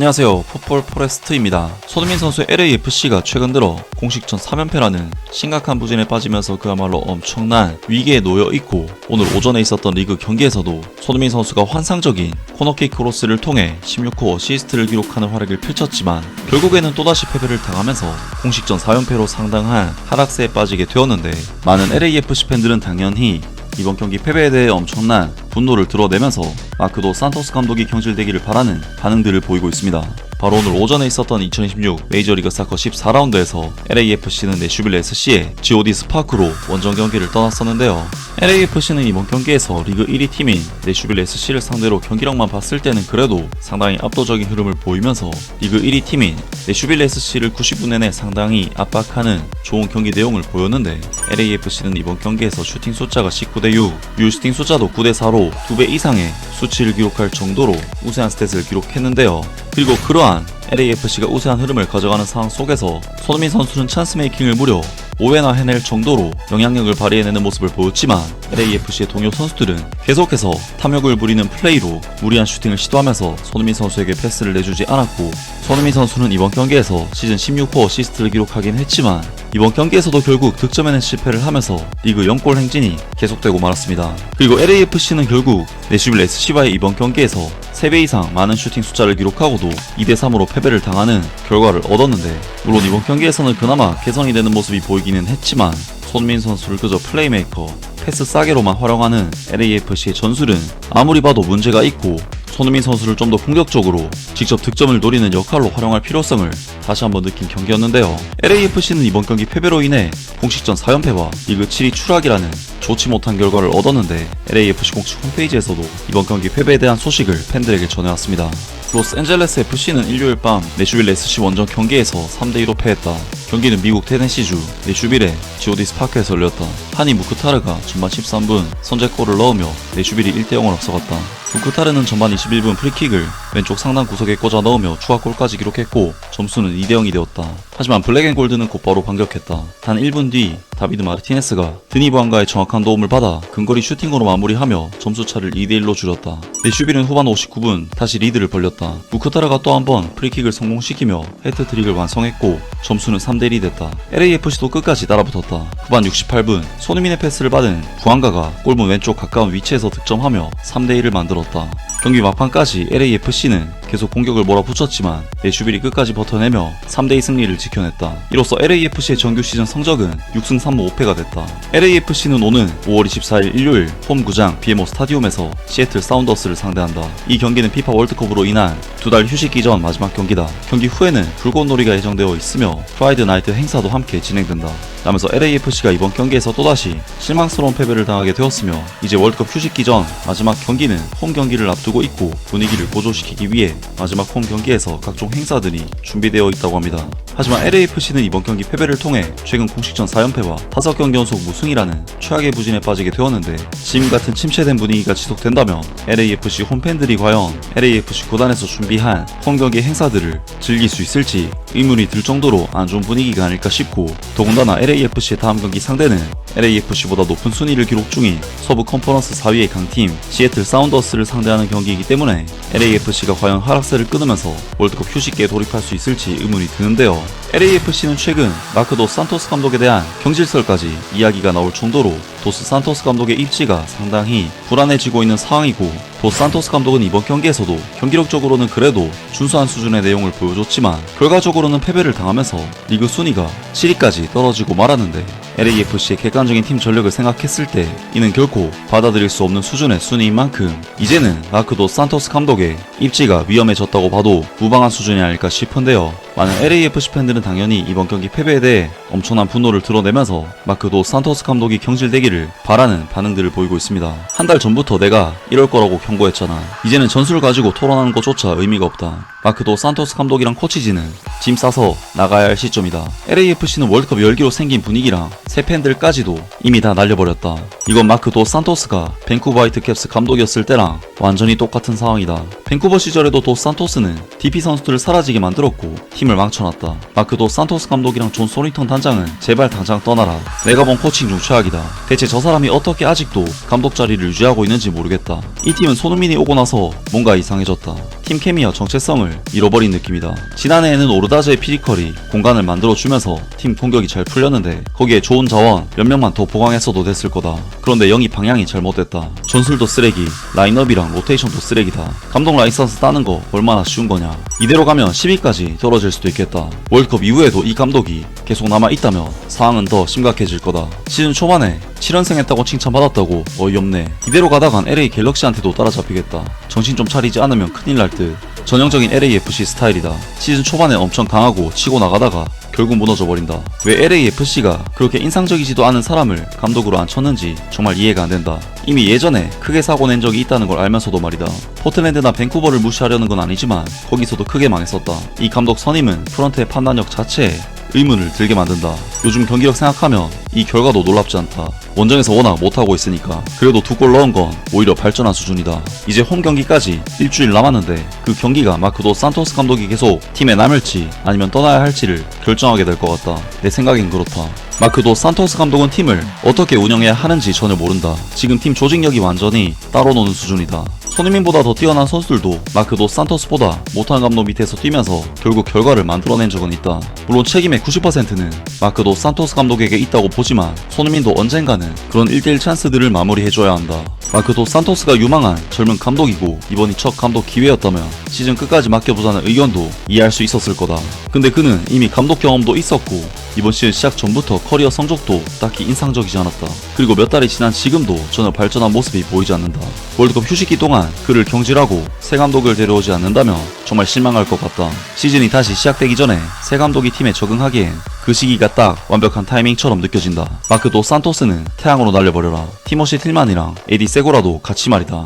안녕하세요. 풋볼 포레스트입니다. 손흥민 선수의 LAFC가 최근 들어 공식전 3연패라는 심각한 부진에 빠지면서 그야말로 엄청난 위기에 놓여 있고, 오늘 오전에 있었던 리그 경기에서도 손흥민 선수가 환상적인 코너킥 크로스를 통해 16호 어시스트를 기록하는 활약을 펼쳤지만 결국에는 또다시 패배를 당하면서 공식전 4연패로 상당한 하락세에 빠지게 되었는데, 많은 LAFC 팬들은 당연히 이번 경기 패배에 대해 엄청난 분노를 드러내면서 마크도 산토스 감독이 경질되기를 바라는 반응들을 보이고 있습니다. 바로 오늘 오전에 있었던 2026 메이저리그 사커 14라운드에서 LAFC는 내슈빌 SC의 GOD 스파크로 원정 경기를 떠났었는데요. LAFC는 이번 경기에서 리그 1위 팀인 내슈빌 SC를 상대로 경기력만 봤을 때는 그래도 상당히 압도적인 흐름을 보이면서 리그 1위 팀인 내슈빌 SC를 90분 내내 상당히 압박하는 좋은 경기 내용을 보였는데, LAFC는 이번 경기에서 슈팅 숫자가 19대 6, 유슈팅 숫자도 9대 4로 2배 이상의 수치를 기록할 정도로 우세한 스탯을 기록했는데요. 그리고 그러한 LAFC가 우세한 흐름을 가져가는 상황 속에서 손흥민 선수는 찬스 메이킹을 무려 5회나 해낼 정도로 영향력을 발휘해내는 모습을 보였지만, LAFC의 동료 선수들은 계속해서 탐욕을 부리는 플레이로 무리한 슈팅을 시도하면서 손흥민 선수에게 패스를 내주지 않았고, 손흥민 선수는 이번 경기에서 시즌 16호 어시스트를 기록하긴 했지만 이번 경기에서도 결국 득점에는 실패를 하면서 리그 0골 행진이 계속되고 말았습니다. 그리고 LAFC는 결국 내슈빌 SC와의 이번 경기에서 3배 이상 많은 슈팅 숫자를 기록하고도 2대 3으로 패배를 당하는 결과를 얻었는데, 물론 이번 경기에서는 그나마 개선이 되는 모습이 보이기는 했지만 손흥민 선수를 그저 플레이메이커, 패스 싸게로만 활용하는 LAFC의 전술은 아무리 봐도 문제가 있고, 손흥민 선수를 좀 더 공격적으로 직접 득점을 노리는 역할로 활용할 필요성을 다시 한번 느낀 경기였는데요. LAFC는 이번 경기 패배로 인해 공식전 4연패와 리그 7위 추락이라는 좋지 못한 결과를 얻었는데, LAFC 공식 홈페이지에서도 이번 경기 패배에 대한 소식을 팬들에게 전해왔습니다. 로스앤젤레스 FC는 일요일 밤 내슈빌 SC 원정 경기에서 3대2로 패했다. 경기는 미국 테네시주 내슈빌의 GOD 스파크에서 열렸다. 하니 무크타르가 전반 13분 선제골을 넣으며 내슈빌이 1대0을 앞서갔다. 무크타르는 전반 21분 프리킥을 왼쪽 상단 구석에 꽂아 넣으며 추가골까지 기록했고 점수는 2대0이 되었다. 하지만 블랙앤골드는 곧바로 반격했다. 단 1분 뒤 다비드 마르티네스가 드니브안가의 정확한 도움을 받아 근거리 슈팅으로 마무리하며 점수차를 2대1로 줄였다. 내슈빌은 후반 59분 다시 리드를 벌렸다. 무크타르가 또 한 번 프리킥을 성공시키며 해트트릭을 완성했고 점수는 3대1이 됐다. LAFC도 끝까지 따라붙었다. 후반 68분 손흥민의 패스를 받은 부안가가 골문 왼쪽 가까운 위치에서 득점하며 3대1을 만들었다. 경기 막판까지 LAFC는 계속 공격을 몰아붙였지만 내슈빌이 끝까지 버텨내며 3대2 승리를 지켜냈다. 이로써 LAFC의 정규 시즌 성적은 6승 3무 5패가 됐다. LAFC는 오는 5월 24일 일요일 홈 구장 BMO 스타디움에서 시애틀 사운더스를 상대한다. 이 경기는 피파 월드컵으로 인한 2달 휴식기 전 마지막 경기다. 경기 후에는 불꽃놀이가 예정되어 있으며 프라이드 나이트 행사도 함께 진행된다. 라면서 LAFC가 이번 경기에서 또다시 실망스러운 패배를 당하게 되었으며 이제 월드컵 휴식기 전 마지막 경기는 홈 경기를 앞두고 있고 분위기를 고조시키기 위해 마지막 홈 경기에서 각종 행사들이 준비되어 있다고 합니다. 하지만 LAFC는 이번 경기 패배를 통해 최근 공식전 4연패와 5경기 연속 무승이라는 최악의 부진에 빠지게 되었는데, 지금 같은 침체된 분위기가 지속된다면 LAFC 홈팬들이 과연 LAFC 구단에서 준비한 홈 경기 행사들을 즐길 수 있을지 의문이 들 정도로 안 좋은 분위기가 아닐까 싶고, 더군다나 LAFC의 다음 경기 상대는 LAFC보다 높은 순위를 기록 중인 서부 컨퍼런스 4위의 강팀 시애틀 사운더스를 상대하는 경기이기 때문에 LAFC가 과연 하락세를 끊으면서 월드컵 휴식기에 돌입할 수 있을지 의문이 드는데요. LAFC는 최근 마크 도 산토스 감독에 대한 경질설까지 이야기가 나올 정도로 도스 산토스 감독의 입지가 상당히 불안해지고 있는 상황이고, 도스 산토스 감독은 이번 경기에서도 경기력적으로는 그래도 준수한 수준의 내용을 보여줬지만 결과적으로는 패배를 당하면서 리그 순위가 7위까지 떨어지고 말았는데, LAFC의 객관적인 팀 전력을 생각했을 때 이는 결코 받아들일 수 없는 수준의 순위인 만큼 이제는 마크 도 산토스 감독의 입지가 위험해졌다고 봐도 무방한 수준이 아닐까 싶은데요. 많은 LAFC 팬들은 당연히 이번 경기 패배에 대해 엄청난 분노를 드러내면서 마크 도 산토스 감독이 경질되기를 바라는 반응들을 보이고 있습니다. 한 달 전부터 내가 이럴 거라고 경고했잖아. 이제는 전술 가지고 토론하는 것조차 의미가 없다. 마크 도 산토스 감독이랑 코치진은 짐 싸서 나가야 할 시점이다. LAFC는 월드컵 열기로 생긴 분위기랑 새 팬들까지도 이미 다 날려버렸다. 이건 마크 도 산토스가 밴쿠버 화이트캡스 감독이었을 때랑 완전히 똑같은 상황이다. 밴쿠버 시절에도 도 산토스는 DP 선수들을 사라지게 만들었고 팀을 망쳐놨다. 마크 도 산토스 감독이랑 존 소링턴 단장 단장은 제발 당장 떠나라. 내가 본 코칭 중 최악이다. 대체 저 사람이 어떻게 아직도 감독 자리를 유지하고 있는지 모르겠다. 이 팀은 손흥민이 오고 나서 뭔가 이상해졌다. 팀 케미와 정체성을 잃어버린 느낌이다. 지난해에는 오르다즈의 피지컬이 공간을 만들어주면서 팀 공격이 잘 풀렸는데 거기에 좋은 자원 몇 명만 더 보강했어도 됐을 거다. 그런데 영입 방향이 잘못됐다. 전술도 쓰레기, 라인업이랑 로테이션도 쓰레기다. 감독 라이선스 따는 거 얼마나 쉬운 거냐. 이대로 가면 10위까지 떨어질 수도 있겠다. 월드컵 이후에도 이 감독이 계속 남아있다면 상황은 더 심각해질 거다. 시즌 초반에 7연승 했다고 칭찬받았다고 어이없네. 이대로 가다간 LA 갤럭시한테도 따라잡히겠다. 정신 좀 차리지 않으면 큰일 날 듯. 전형적인 LAFC 스타일이다. 시즌 초반에 엄청 강하고 치고 나가다가 결국 무너져버린다. 왜 LAFC가 그렇게 인상적이지도 않은 사람을 감독으로 앉혔는지 정말 이해가 안 된다. 이미 예전에 크게 사고 낸 적이 있다는 걸 알면서도 말이다. 포틀랜드나 밴쿠버를 무시하려는 건 아니지만 거기서도 크게 망했었다. 이 감독 선임은 프런트의 판단력 자체에 의문을 들게 만든다. 요즘 경기력 생각하면 이 결과도 놀랍지 않다. 원정에서 워낙 못하고 있으니까. 그래도 2골 넣은 건 오히려 발전한 수준이다. 이제 홈 경기까지 일주일 남았는데 그 경기가 마크 도 산토스 감독이 계속 팀에 남을지 아니면 떠나야 할지를 결정하게 될 것 같다. 내 생각엔 그렇다. 마크 도 산토스 감독은 팀을 어떻게 운영해야 하는지 전혀 모른다. 지금 팀 조직력이 완전히 따로 노는 수준이다. 손흥민보다 더 뛰어난 선수들도 마크 도 산토스보다 못한 감독 밑에서 뛰면서 결국 결과를 만들어낸 적은 있다. 물론 책임의 90%는 마크 도 산토스 감독에게 있다고 보지만 손흥민도 언젠가는 그런 1대1 찬스들을 마무리해줘야 한다. 마크 도 산토스가 유망한 젊은 감독이고 이번이 첫 감독 기회였다면 시즌 끝까지 맡겨보자는 의견도 이해할 수 있었을 거다. 근데 그는 이미 감독 경험도 있었고 이번 시즌 시작 전부터 커리어 성적도 딱히 인상적이지 않았다. 그리고 몇 달이 지난 지금도 전혀 발전한 모습이 보이지 않는다. 월드컵 휴식기 동안 그를 경질하고 새 감독을 데려오지 않는다면 정말 실망할 것 같다. 시즌이 다시 시작되기 전에 새 감독이 팀에 적응하기엔 그 시기가 딱 완벽한 타이밍처럼 느껴진다. 마크 도 산토스는 태양으로 날려버려라. 티모시 틸만이랑 에디 세고라도 같이 말이다.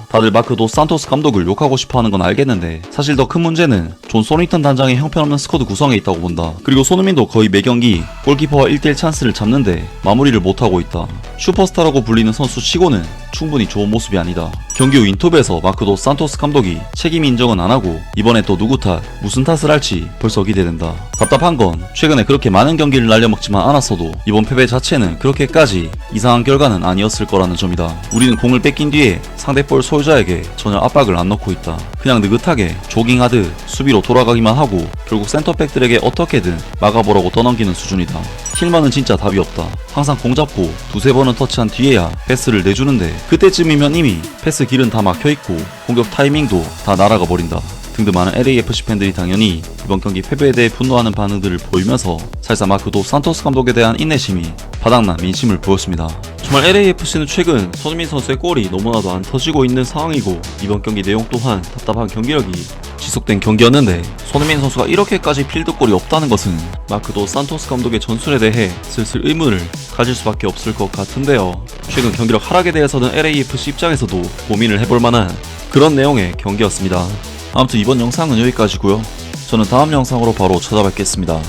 다들 마크 도 산토스 감독을 욕하고 싶어하는 건 알겠는데 사실 더 큰 문제는 존 소니턴 단장의 형편없는 스쿼드 구성에 있다고 본다. 그리고 손흥민도 거의 매 경기 골키퍼와 1대1 찬스를 잡는데 마무리를 못하고 있다. 슈퍼스타라고 불리는 선수 치고는 충분히 좋은 모습이 아니다. 경기 후 인터뷰에서 마크 도 산토스 감독이 책임 인정은 안하고 이번에 또 누구 탓, 무슨 탓을 할지 벌써 기대된다. 답답한 건 최근에 그렇게 많은 경기를 날려먹지만 않았어도 이번 패배 자체는 그렇게까지 이상한 결과는 아니었을 거라는 점이다. 우리는 공을 뺏긴 뒤에 상대볼 소유자에게 전혀 압박을 안 넣고 있다. 그냥 느긋하게 조깅하듯 수비로 돌아가기만 하고 결국 센터백들에게 어떻게든 막아보라고 떠넘기는 수준이다. 힐만은 진짜 답이 없다. 항상 공 잡고 두세 번은 터치한 뒤에야 패스를 내주는데 그때쯤이면 이미 패스 길은 다 막혀있고 공격 타이밍도 다 날아가 버린다. 등등 많은 LAFC 팬들이 당연히 이번 경기 패배에 대해 분노하는 반응들을 보이면서 사실상 마크 도 산토스 감독에 대한 인내심이 바닥난 민심을 보였습니다. 정말 LAFC는 최근 손흥민 선수의 골이 너무나도 안 터지고 있는 상황이고 이번 경기 내용 또한 답답한 경기력이 지속된 경기였는데 손흥민 선수가 이렇게까지 필드골이 없다는 것은 마크 도 산토스 감독의 전술에 대해 슬슬 의문을 가질 수밖에 없을 것 같은데요. 최근 경기력 하락에 대해서는 LAFC 입장에서도 고민을 해볼 만한 그런 내용의 경기였습니다. 아무튼 이번 영상은 여기까지고요. 저는 다음 영상으로 바로 찾아뵙겠습니다.